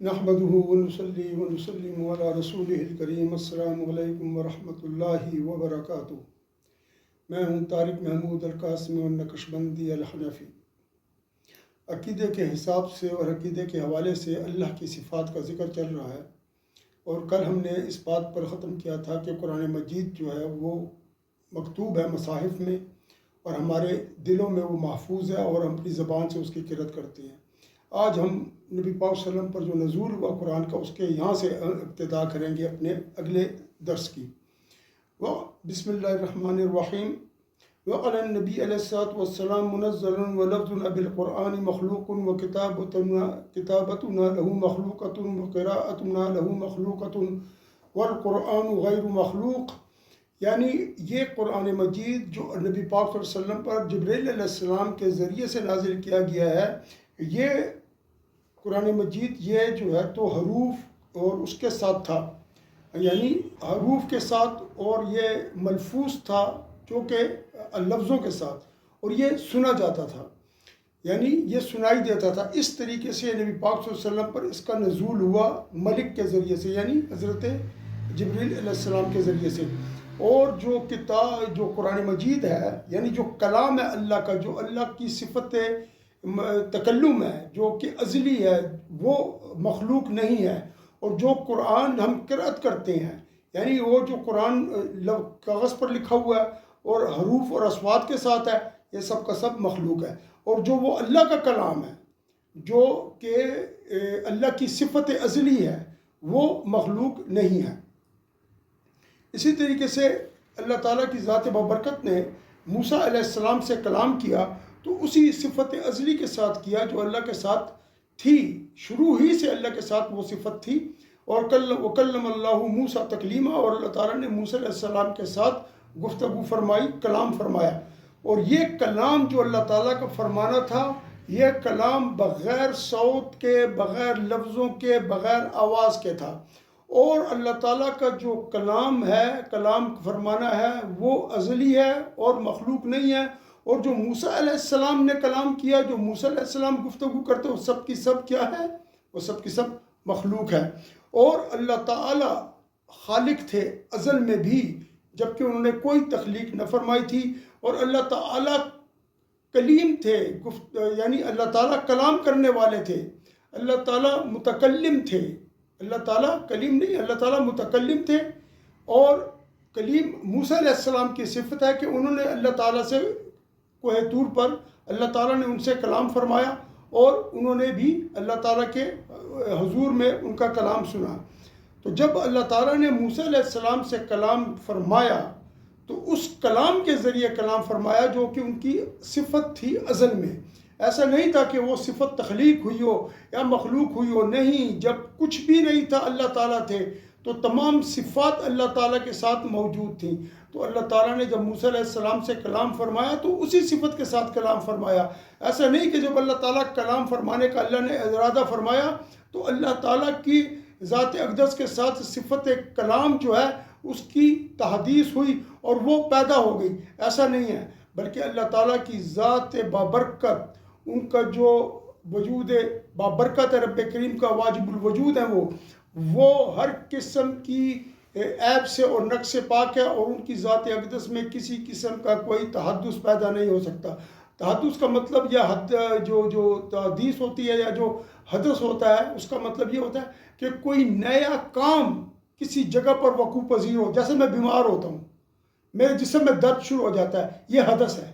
نحمده ونصلي ونسلم على رسوله الکریم۔ السلام علیکم ورحمۃ اللہ وبرکاتہ۔ میں ہوں طارق محمود القاسمی النقشبندی الحنفی۔ عقیدے کے حساب سے اور عقیدے کے حوالے سے اللہ کی صفات کا ذکر چل رہا ہے، اور کل ہم نے اس بات پر ختم کیا تھا کہ قرآن مجید جو ہے وہ مکتوب ہے مصاحف میں، اور ہمارے دلوں میں وہ محفوظ ہے اور ہم اپنی زبان سے اس کی قرأت کرتے ہیں۔ آج ہم نبی پاک صلی اللہ علیہ وسلم پر جو نزول ہوا قرآن کا، اس کے یہاں سے ابتدا کریں گے اپنے اگلے درس کی۔ بسم اللہ الرحمن الرحیم۔ وعلی النبی علیہ الصلوۃ والسلام منزل ولفظنا بالقرآن مخلوق وکتابتنا له مخلوقۃ وقراءتنا له مخلوقۃ والقرآن غیر مخلوق۔ یعنی یہ قرآن مجید جو نبی پاک صلی اللہ علیہ وسلم پر جبرائیل علیہ السلام کے ذریعے سے نازل کیا گیا ہے، یہ قرآن مجید یہ جو ہے تو حروف اور اس کے ساتھ تھا، یعنی حروف کے ساتھ، اور یہ ملفوظ تھا جو کہ لفظوں کے ساتھ، اور یہ سنا جاتا تھا، یعنی یہ سنائی دیتا تھا۔ اس طریقے سے نبی پاک صلی اللہ علیہ وسلم پر اس کا نزول ہوا ملک کے ذریعے سے، یعنی حضرت جبرائیل علیہ السلام کے ذریعے سے۔ اور جو قرآن مجید ہے، یعنی جو کلام ہے اللہ کا، جو اللہ کی صفت تکلم ہے، جو کہ ازلی ہے، وہ مخلوق نہیں ہے۔ اور جو قرآن ہم قرأت کرتے ہیں، یعنی وہ جو قرآن کاغذ پر لکھا ہوا ہے اور حروف اور اصوات کے ساتھ ہے، یہ سب کا سب مخلوق ہے۔ اور جو وہ اللہ کا کلام ہے، جو کہ اللہ کی صفت ازلی ہے، وہ مخلوق نہیں ہے۔ اسی طریقے سے اللہ تعالیٰ کی ذات بابرکت نے موسیٰ علیہ السلام سے کلام کیا، تو اسی صفت ازلی کے ساتھ کیا جو اللہ کے ساتھ تھی، شروع ہی سے اللہ کے ساتھ وہ صفت تھی۔ اور وکلم اللہ موسیٰ تکلیما، اور اللہ تعالیٰ نے موسیٰ علیہ السلام کے ساتھ گفتگو فرمائی، کلام فرمایا۔ اور یہ کلام جو اللہ تعالیٰ کا فرمانا تھا، یہ کلام بغیر صوت کے، بغیر لفظوں کے، بغیر آواز کے تھا۔ اور اللہ تعالیٰ کا جو کلام ہے، کلام فرمانا ہے، وہ ازلی ہے اور مخلوق نہیں ہے۔ اور جو موسیٰ علیہ السلام نے کلام کیا، جو موسیٰ علیہ السلام گفتگو کرتے، وہ سب کی سب کیا ہے؟ وہ سب کی سب مخلوق ہے۔ اور اللہ تعالیٰ خالق تھے ازل میں بھی، جبکہ انہوں نے کوئی تخلیق نہ فرمائی تھی۔ اور اللہ تعالیٰ کلیم تھے، یعنی اللہ تعالیٰ کلام کرنے والے تھے، اللہ تعالیٰ متکلم تھے۔ اللہ تعالیٰ کلیم نہیں، اللہ تعالیٰ متکلم تھے۔ اور کلیم موسیٰ علیہ السلام کی صفت ہے کہ انہوں نے اللہ تعالیٰ سے کوہ طور پر اللہ تعالیٰ نے ان سے کلام فرمایا، اور انہوں نے بھی اللہ تعالیٰ کے حضور میں ان کا کلام سنا۔ تو جب اللہ تعالیٰ نے موسیٰ علیہ السلام سے کلام فرمایا، تو اس کلام کے ذریعے کلام فرمایا جو کہ ان کی صفت تھی ازل میں۔ ایسا نہیں تھا کہ وہ صفت تخلیق ہوئی ہو یا مخلوق ہوئی ہو، نہیں۔ جب کچھ بھی نہیں تھا، اللہ تعالیٰ تھے، تو تمام صفات اللہ تعالیٰ کے ساتھ موجود تھیں۔ تو اللہ تعالیٰ نے جب موسیٰ علیہ السلام سے کلام فرمایا، تو اسی صفت کے ساتھ کلام فرمایا۔ ایسا نہیں کہ جب اللہ تعالیٰ کلام فرمانے کا اللہ نے ارادہ فرمایا، تو اللہ تعالیٰ کی ذات اقدس کے ساتھ صفت کلام جو ہے اس کی تحدیث ہوئی اور وہ پیدا ہو گئی، ایسا نہیں ہے۔ بلکہ اللہ تعالیٰ کی ذات بابرکت، ان کا جو وجود بابرکت ہے، رب کریم کا واجب الوجود ہے، وہ ہر قسم کی عیب سے اور نقص سے پاک ہے، اور ان کی ذات اقدس میں کسی قسم کا کوئی تحدث پیدا نہیں ہو سکتا۔ تحدث کا مطلب یہ جو تحدیث ہوتی ہے، یا جو حدث ہوتا ہے، اس کا مطلب یہ ہوتا ہے کہ کوئی نیا کام کسی جگہ پر وقوع پذیر ہو۔ جیسے میں بیمار ہوتا ہوں، میرے جسم میں درد شروع ہو جاتا ہے، یہ حدث ہے۔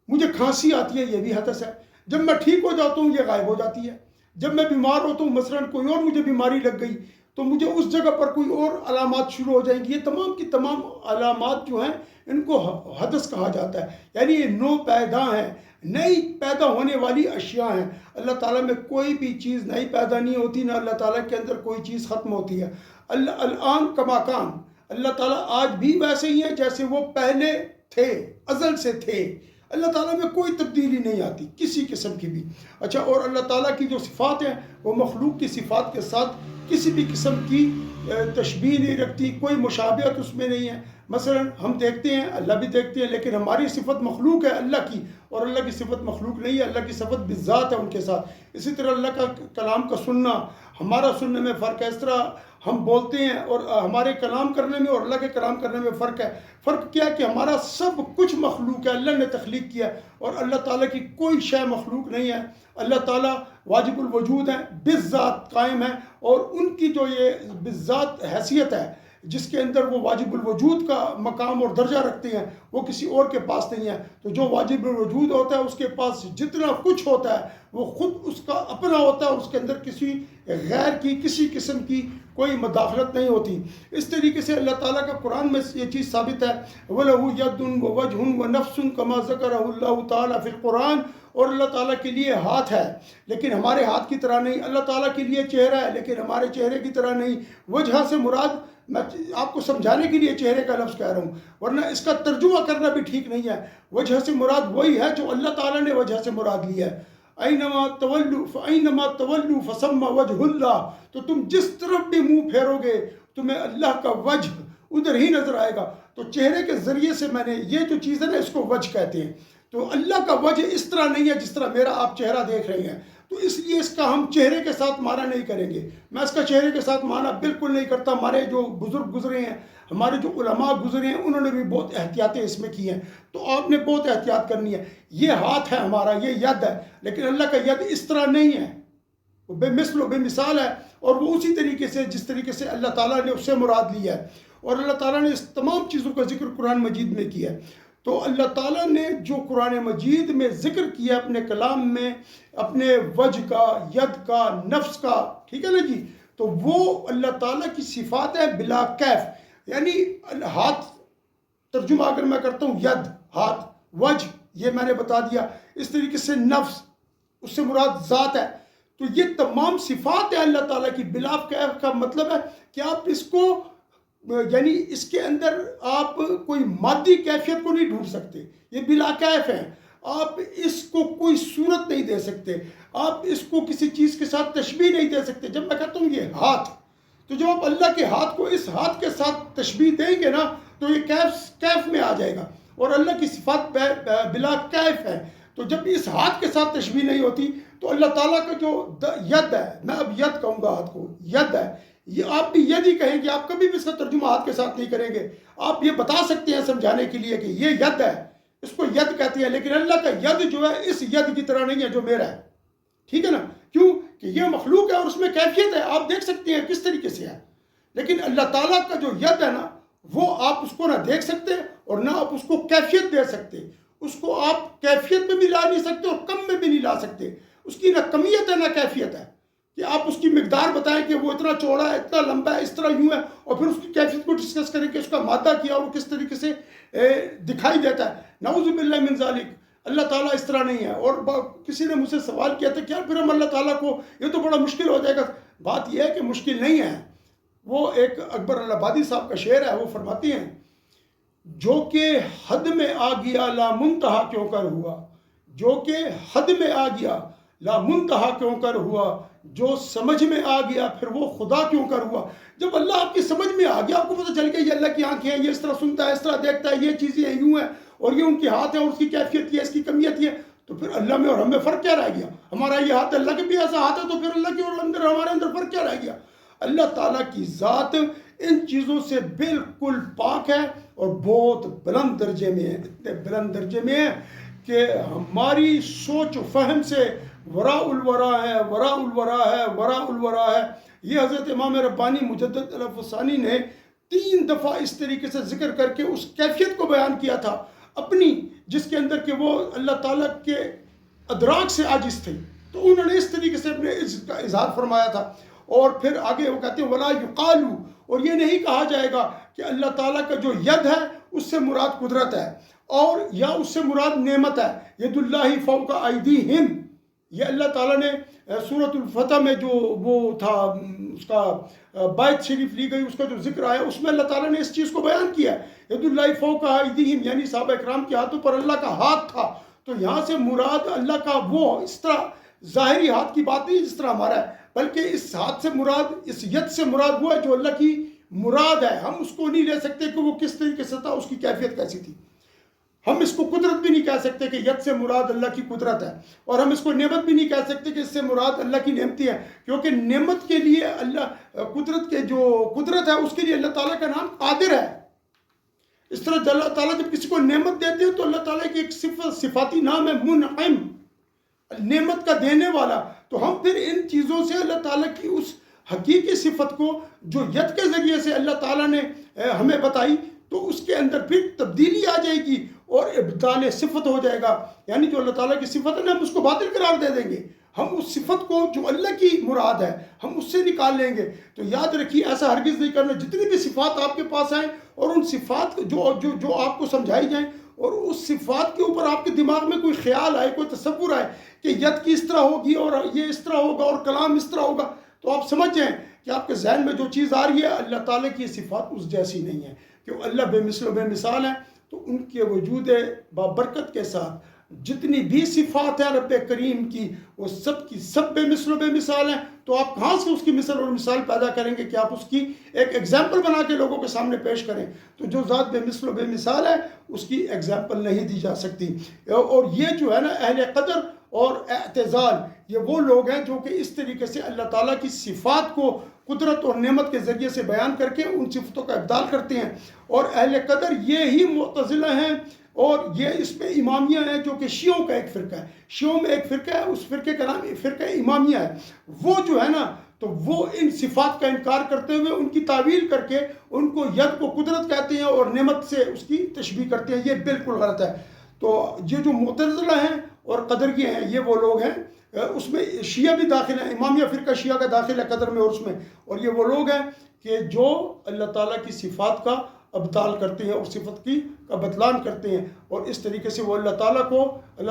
مجھے کھانسی آتی ہے، یہ بھی حدث ہے۔ جب میں ٹھیک ہو جاتا ہوں، یہ غائب ہو جاتی ہے۔ جب میں بیمار ہوتا ہوں، مثلاً کوئی اور مجھے بیماری لگ گئی، تو مجھے اس جگہ پر کوئی اور علامات شروع ہو جائیں گی۔ یہ تمام کی تمام علامات جو ہیں، ان کو حدث کہا جاتا ہے، یعنی یہ نو پیدا ہیں، نئی پیدا ہونے والی اشیاء ہیں۔ اللہ تعالیٰ میں کوئی بھی چیز نئی پیدا نہیں ہوتی، نہ اللہ تعالیٰ کے اندر کوئی چیز ختم ہوتی ہے۔ الان کما کان، اللہ تعالیٰ آج بھی ویسے ہی ہیں جیسے وہ پہلے تھے، ازل سے تھے۔ اللہ تعالیٰ میں کوئی تبدیلی نہیں آتی کسی قسم کی بھی۔ اچھا، اور اللہ تعالیٰ کی جو صفات ہیں، وہ مخلوق کی صفات کے ساتھ کسی بھی قسم کی تشبیہ نہیں رکھتی، کوئی مشابہت اس میں نہیں ہے۔ مثلا ہم دیکھتے ہیں، اللہ بھی دیکھتے ہیں، لیکن ہماری صفت مخلوق ہے اللہ کی، اور اللہ کی صفت مخلوق نہیں ہے، اللہ کی صفت بذات ہے ان کے ساتھ۔ اسی طرح اللہ کا کلام کا سننا، ہمارا سننے میں فرق ہے، اس طرح ہم بولتے ہیں اور ہمارے کلام کرنے میں اور اللہ کے کلام کرنے میں فرق ہے۔ فرق کیا ہے کہ ہمارا سب کچھ مخلوق ہے، اللہ نے تخلیق کیا ہے، اور اللہ تعالیٰ کی کوئی شے مخلوق نہیں ہے۔ اللہ تعالیٰ واجب الوجود ہیں، بالذات قائم ہیں، اور ان کی جو یہ بالذات حیثیت ہے جس کے اندر وہ واجب الوجود کا مقام اور درجہ رکھتے ہیں، وہ کسی اور کے پاس نہیں ہے۔ تو جو واجب الوجود ہوتا ہے اس کے پاس جتنا کچھ ہوتا ہے وہ خود اس کا اپنا ہوتا ہے، اس کے اندر کسی غیر کی کسی قسم کی کوئی مداخلت نہیں ہوتی۔ اس طریقے سے اللہ تعالیٰ کا قرآن میں یہ چیز ثابت ہے، وَلَهُ يَدٌ وَوَجْهٌ وَنَفْسٌ كَمَا ذَكَرَهُ اللَّهُ تَعَالَى فِي الْقُرْآنِ، اور اللہ تعالیٰ کے لیے ہاتھ ہے لیکن ہمارے ہاتھ کی طرح نہیں، اللہ تعالیٰ کے لیے چہرہ ہے لیکن ہمارے چہرے کی طرح نہیں۔ وجہ سے مراد، میں آپ کو سمجھانے کے لیے چہرے کا لفظ کہہ رہا ہوں، ورنہ اس کا ترجمہ کرنا بھی ٹھیک نہیں ہے۔ وجہ سے مراد وہی ہے جو اللہ تعالیٰ نے وجہ سے مراد لیا ہے۔ فَأَيْنَمَا تَوَلُّوا فَثَمَّ وَجْهُ اللَّهِ، تو تم جس طرف بھی منہ پھیرو گے تمہیں اللہ کا وجہ ادھر ہی نظر آئے گا۔ تو چہرے کے ذریعے سے میں نے یہ جو چیز ہے نا اس کو وجہ کہتے ہیں۔ تو اللہ کا وجہ اس طرح نہیں ہے جس طرح میرا آپ چہرہ دیکھ رہے ہیں، تو اس لیے اس کا ہم چہرے کے ساتھ معنی نہیں کریں گے۔ میں اس کا چہرے کے ساتھ معنی بالکل نہیں کرتا۔ ہمارے جو بزرگ گزرے ہیں، ہمارے جو علماء گزرے ہیں، انہوں نے بھی بہت احتیاطیں اس میں کی ہیں، تو آپ نے بہت احتیاط کرنی ہے۔ یہ ہاتھ ہے ہمارا، یہ ید ہے، لیکن اللہ کا ید اس طرح نہیں ہے، وہ بے مثل و بے مثال ہے، اور وہ اسی طریقے سے جس طریقے سے اللہ تعالیٰ نے اس سے مراد لیا ہے، اور اللہ تعالیٰ نے اس تمام چیزوں کا ذکر قرآن مجید میں کیا ہے۔ تو اللہ تعالیٰ نے جو قرآن مجید میں ذکر کیا اپنے کلام میں، اپنے وجہ کا، ید کا، نفس کا، ٹھیک ہے نا جی، تو وہ اللہ تعالیٰ کی صفات ہے بلا کیف، یعنی ہاتھ ترجمہ اگر میں کرتا ہوں ید ہاتھ، وجہ یہ میں نے بتا دیا، اس طریقے سے نفس اس سے مراد ذات ہے۔ تو یہ تمام صفات ہیں اللہ تعالیٰ کی بلا کیف، کا مطلب ہے کہ آپ اس کو، یعنی اس کے اندر آپ کوئی مادی کیفیت کو نہیں ڈھونڈ سکتے، یہ بلا کیف ہے۔ آپ اس کو کوئی صورت نہیں دے سکتے، آپ اس کو کسی چیز کے ساتھ تشبیہ نہیں دے سکتے۔ جب میں کہتا ہوں یہ ہاتھ، تو جب آپ اللہ کے ہاتھ کو اس ہاتھ کے ساتھ تشبیہ دیں گے نا تو یہ کیف میں آ جائے گا، اور اللہ کی صفات بلا کیف ہے۔ تو جب اس ہاتھ کے ساتھ تشبیہ نہیں ہوتی تو اللہ تعالیٰ کا جو ید ہے، میں اب ید کہوں گا ہاتھ کو، ید ہے، یہ آپ بھی ید ہی کہیں گے، آپ کبھی بھی اس کا ترجمہ ہاتھ کے ساتھ نہیں کریں گے۔ آپ یہ بتا سکتے ہیں سمجھانے کے لیے کہ یہ ید ہے، اس کو ید کہتے ہیں، لیکن اللہ کا ید جو ہے اس ید کی طرح نہیں ہے جو میرا ہے، ٹھیک ہے نا؟ کیوں کہ یہ مخلوق ہے اور اس میں کیفیت ہے، آپ دیکھ سکتے ہیں کس طریقے سے ہے، لیکن اللہ تعالیٰ کا جو ید ہے نا وہ آپ اس کو نہ دیکھ سکتے اور نہ آپ اس کو کیفیت دے سکتے، اس کو آپ کیفیت میں بھی لا نہیں سکتے اور کم میں بھی نہیں لا سکتے، اس کی نہ کمیت ہے نہ کیفیت ہے کہ آپ اس کی مقدار بتائیں کہ وہ اتنا چوڑا ہے، اتنا لمبا ہے، اس طرح یوں ہے، اور پھر اس کی کیفیت کو ڈسکس کریں کہ اس کا مادہ کیا اور وہ کس طریقے سے دکھائی دیتا ہے۔ نعوذ باللہ من ذالک، اللہ تعالیٰ اس طرح نہیں ہے۔ اور کسی نے مجھ سے سوال کیا تھا کیا پھر ہم اللہ تعالیٰ کو، یہ تو بڑا مشکل ہو جائے گا۔ بات یہ ہے کہ مشکل نہیں ہے، وہ ایک اکبر الآبادی صاحب کا شعر ہے، وہ فرماتے ہیں جو کہ حد میں آ گیا لا منتہا کیوں کر ہوا، جو کہ حد میں آ گیا لا منتہا کیوں کر ہوا، جو سمجھ میں آ گیا پھر وہ خدا کیوں کر ہوا۔ جب اللہ آپ کی سمجھ میں آ گیا، آپ کو پتہ چل گیا یہ اللہ کی آنکھیں ہیں، یہ اس طرح سنتا ہے، اس طرح دیکھتا ہے، یہ چیزیں یوں ہیں، اور یہ ان کے ہاتھ ہیں اور اس کی کیفیت یہ ہے، اس کی کمیت یہ ہے، تو پھر اللہ میں اور ہم میں فرق کیا رہ گیا؟ ہمارا یہ ہاتھ اللہ کے بھی ایسا ہاتھ ہے، تو پھر اللہ کے اور ہمارے اندر فرق کیا رہ گیا؟ اللہ تعالیٰ کی ذات ان چیزوں سے بالکل پاک ہے اور بہت بلند درجے میں ہے، اتنے بلند درجے میں ہے کہ ہماری سوچ و فہم سے وراء الورا ہے، وراء الورا ہے، وراء الورا ہے۔ یہ حضرت امام ربانی مجدد الفسانی نے 3 دفعہ اس طریقے سے ذکر کر کے اس کیفیت کو بیان کیا تھا اپنی، جس کے اندر کہ وہ اللہ تعالیٰ کے ادراک سے عاجز تھے، تو انہوں نے اس طریقے سے اپنے اس کا اظہار فرمایا تھا۔ اور پھر آگے وہ کہتے ہیں ولا یقالو، اور یہ نہیں کہا جائے گا کہ اللہ تعالیٰ کا جو ید ہے اس سے مراد قدرت ہے، اور یا اس سے مراد نعمت ہے، ید اللہ فوق ایدیہم، یہ اللہ تعالیٰ نے سورۃ الفتح میں جو وہ تھا اس کا بیت شریف لی گئی، اس کا جو ذکر آیا، اس میں اللہ تعالیٰ نے اس چیز کو بیان کیا ہے، ید اللہ فوق ایدیہم، یعنی صحابہ اکرام کے ہاتھوں پر اللہ کا ہاتھ تھا۔ تو یہاں سے مراد اللہ کا وہ اس طرح ظاہری ہاتھ کی بات نہیں جس طرح ہمارا ہے، بلکہ اس ہاتھ سے مراد، اس ید سے مراد وہ ہے جو اللہ کی مراد ہے، ہم اس کو نہیں لے سکتے کہ وہ کس طریقے سے تھا، اس کی کیفیت کیسی تھی۔ ہم اس کو قدرت بھی نہیں کہہ سکتے کہ ید سے مراد اللہ کی قدرت ہے، اور ہم اس کو نعمت بھی نہیں کہہ سکتے کہ اس سے مراد اللہ کی نعمتی ہے، کیونکہ نعمت کے لیے اللہ قدرت کے جو قدرت ہے اس کے لیے اللہ تعالیٰ کا نام قادر ہے۔ اس طرح اللہ تعالیٰ جب کسی کو نعمت دیتے ہیں تو اللہ تعالیٰ کی ایک صفاتی نام ہے منعم، نعمت کا دینے والا۔ تو ہم پھر ان چیزوں سے اللہ تعالیٰ کی اس حقیقی صفت کو جو ید کے ذریعے سے اللہ تعالیٰ نے ہمیں بتائی، تو اس کے اندر پھر تبدیلی آ جائے گی اور ابدال صفت ہو جائے گا، یعنی جو اللہ تعالیٰ کی صفت ہے نا ہم اس کو باطل قرار دے دیں گے، ہم اس صفت کو جو اللہ کی مراد ہے ہم اس سے نکال لیں گے۔ تو یاد رکھیے ایسا ہرگز نہیں کرنا، جتنی بھی صفات آپ کے پاس آئیں اور ان صفات جو آپ کو سمجھائی جائیں اور اس صفات کے اوپر آپ کے دماغ میں کوئی خیال آئے، کوئی تصور آئے کہ ید کی اس طرح ہوگی اور یہ اس طرح ہوگا اور کلام اس طرح ہوگا، تو آپ سمجھ جائیں کہ آپ کے ذہن میں جو چیز آ رہی ہے اللہ تعالیٰ کی صفات اس جیسی نہیں ہے، کہ اللہ بے مثل و بے مثال ہیں۔ تو ان کے وجود بابرکت کے ساتھ جتنی بھی صفات ہیں رب کریم کی وہ سب کی سب بے مثل و بے مثال ہیں۔ تو آپ کہاں سے اس کی مثل اور مثال پیدا کریں گے کہ آپ اس کی ایک ایگزامپل بنا کے لوگوں کے سامنے پیش کریں؟ تو جو ذات بے مثل و بے مثال ہے اس کی ایگزامپل نہیں دی جا سکتی۔ اور یہ جو ہے نا اہل قدر اور اعتزال، یہ وہ لوگ ہیں جو کہ اس طریقے سے اللہ تعالیٰ کی صفات کو قدرت اور نعمت کے ذریعے سے بیان کر کے ان صفتوں کا ابدال کرتے ہیں۔ اور اہل قدر یہ ہی معتزلہ ہیں، اور یہ اس میں امامیہ ہیں جو کہ شیعوں کا ایک فرقہ ہے۔ شیعوں میں ایک فرقہ ہے، اس فرقے کا نام فرقہ امامیہ ہے۔ وہ جو ہے نا تو وہ ان صفات کا انکار کرتے ہوئے ان کی تعویل کر کے ان کو ید کو قدرت کہتے ہیں اور نعمت سے اس کی تشبیہ کرتے ہیں، یہ بالکل غلط ہے۔ تو یہ جو معتزلہ ہیں اور قدریہ ہیں یہ وہ لوگ ہیں، اس میں شیعہ بھی داخل ہیں، امامیہ فرقہ شیعہ کا داخل ہے قدر میں اور اس میں، اور یہ وہ لوگ ہیں کہ جو اللہ تعالیٰ کی صفات کا ابطال کرتے ہیں اور صفت کا بطلان کرتے ہیں، اور اس طریقے سے وہ اللہ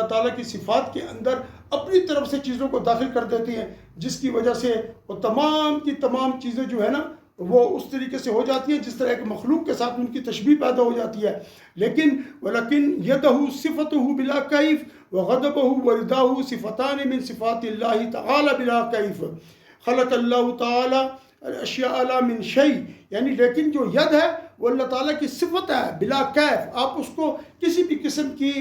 تعالیٰ کی صفات کے اندر اپنی طرف سے چیزوں کو داخل کر دیتے ہیں، جس کی وجہ سے وہ تمام کی تمام چیزیں جو ہے نا وہ اس طریقے سے ہو جاتی ہیں جس طرح ایک مخلوق کے ساتھ ان کی تشبیہ پیدا ہو جاتی ہے۔ لیکن وَلَكِنْ يَدَهُ صِفَتُهُ بِلَا كَيْفٍ وَغَضَبُهُ وَرِضَاهُ صِفَتَانِ مِنْ صِفَاتِ اللَّهِ تَعَالَى بِلَا كَيْفٍ خَلَقَ اللَّهُ تَعَالَى الْأَشْيَاءَ لَا مِنْ شَيْءٍ، یعنی لیکن جو ید ہے وہ اللہ تعالیٰ کی صفت ہے بلا کیف، آپ اس کو کسی بھی قسم کی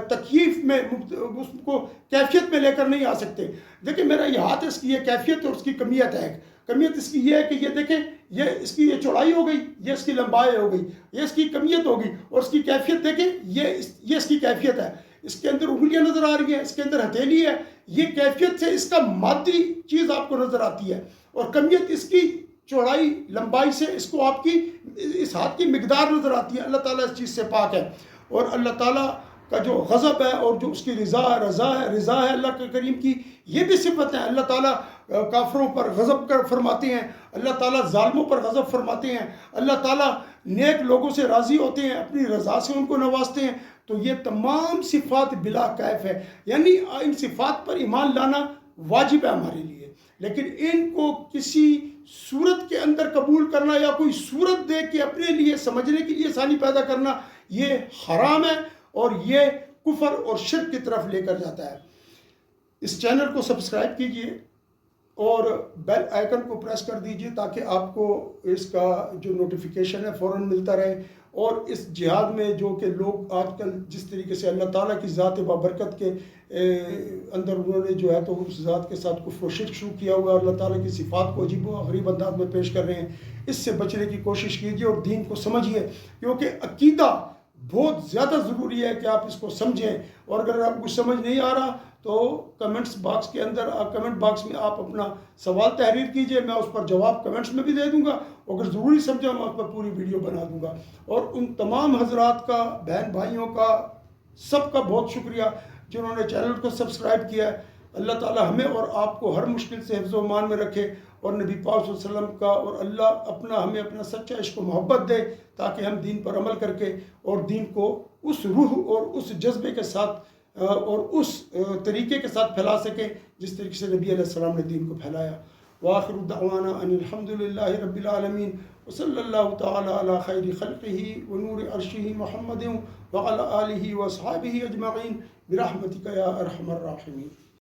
تکییف میں اس کو کیفیت میں لے کر نہیں آ سکتے۔ دیکھیں میرا یہ ہاتھ ہے، اس کی یہ کیفیت اور اس کی کمیت ہے۔ کمیت اس کی یہ ہے کہ یہ دیکھیں یہ اس کی یہ چوڑائی ہو گئی، یہ اس کی لمبائی ہو گئی، یہ اس کی کمیت ہوگی، اور اس کی کیفیت دیکھیں یہ اس کی کیفیت ہے۔ اس کے اندر انگلیاں نظر آ رہی ہیں، اس کے اندر ہتھیلی ہے، یہ کیفیت سے اس کا مادی چیز آپ کو نظر آتی ہے، اور کمیت اس کی چوڑائی لمبائی سے اس کو آپ کی اس ہاتھ کی مقدار نظر آتی ہے۔ اللہ تعالیٰ اس چیز سے پاک ہے۔ اور اللہ تعالیٰ کا جو غضب ہے اور جو اس کی رضا ہے اللہ کے کریم کی، یہ بھی صفت ہے۔ اللہ تعالیٰ کافروں پر غضب فرماتے ہیں، اللہ تعالیٰ ظالموں پر غضب فرماتے ہیں، اللہ تعالیٰ نیک لوگوں سے راضی ہوتے ہیں، اپنی رضا سے ان کو نوازتے ہیں۔ تو یہ تمام صفات بلا کیف ہے، یعنی ان صفات پر ایمان لانا واجب ہے ہمارے لیے، لیکن ان کو کسی صورت کے اندر قبول کرنا یا کوئی صورت دیکھ کے اپنے لیے سمجھنے کے لیے آسانی پیدا کرنا یہ حرام ہے، اور یہ کفر اور شرک کی طرف لے کر جاتا ہے۔ اس چینل کو سبسکرائب کیجئے اور بیل آئیکن کو پریس کر دیجئے تاکہ آپ کو اس کا جو نوٹیفیکیشن ہے فوراً ملتا رہے۔ اور اس جہاد میں جو کہ لوگ آج کل جس طریقے سے اللہ تعالیٰ کی ذات بابرکت کے اندر انہوں نے جو ہے تو اس ذات کے ساتھ کفر و شرک شروع کیا ہوا ہے، اللہ تعالیٰ کی صفات کو عجیب و غریب انداز میں پیش کر رہے ہیں، اس سے بچنے کی کوشش کیجیے اور دین کو سمجھیے، کیونکہ عقیدہ بہت زیادہ ضروری ہے کہ آپ اس کو سمجھیں۔ اور اگر آپ کو سمجھ نہیں آ رہا تو کمنٹ باکس میں آپ اپنا سوال تحریر کیجئے، میں اس پر جواب کمنٹس میں بھی دے دوں گا، اگر ضروری سمجھا میں اس پر پوری ویڈیو بنا دوں گا۔ اور ان تمام حضرات کا، بہن بھائیوں کا، سب کا بہت شکریہ جنہوں نے چینل کو سبسکرائب کیا ہے۔ اللہ تعالی ہمیں اور آپ کو ہر مشکل سے حفظ و امان میں رکھے، اور نبی پاک صلی اللہ علیہ وسلم کا اور اللہ ہمیں اپنا سچا عشق و محبت دے، تاکہ ہم دین پر عمل کر کے اور دین کو اس روح اور اس جذبے کے ساتھ اور اس طریقے کے ساتھ پھیلا سکیں جس طریقے سے نبی علیہ السلام نے دین کو پھیلایا۔ وآخر دعوانا ان الحمد للہ رب العالمین، وصلی اللہ تعالی علی خیر خلقہ ونور عرشہ محمد وعلی آلہ واصحابہ اجمعین برحمتک یا ارحم الراحمین۔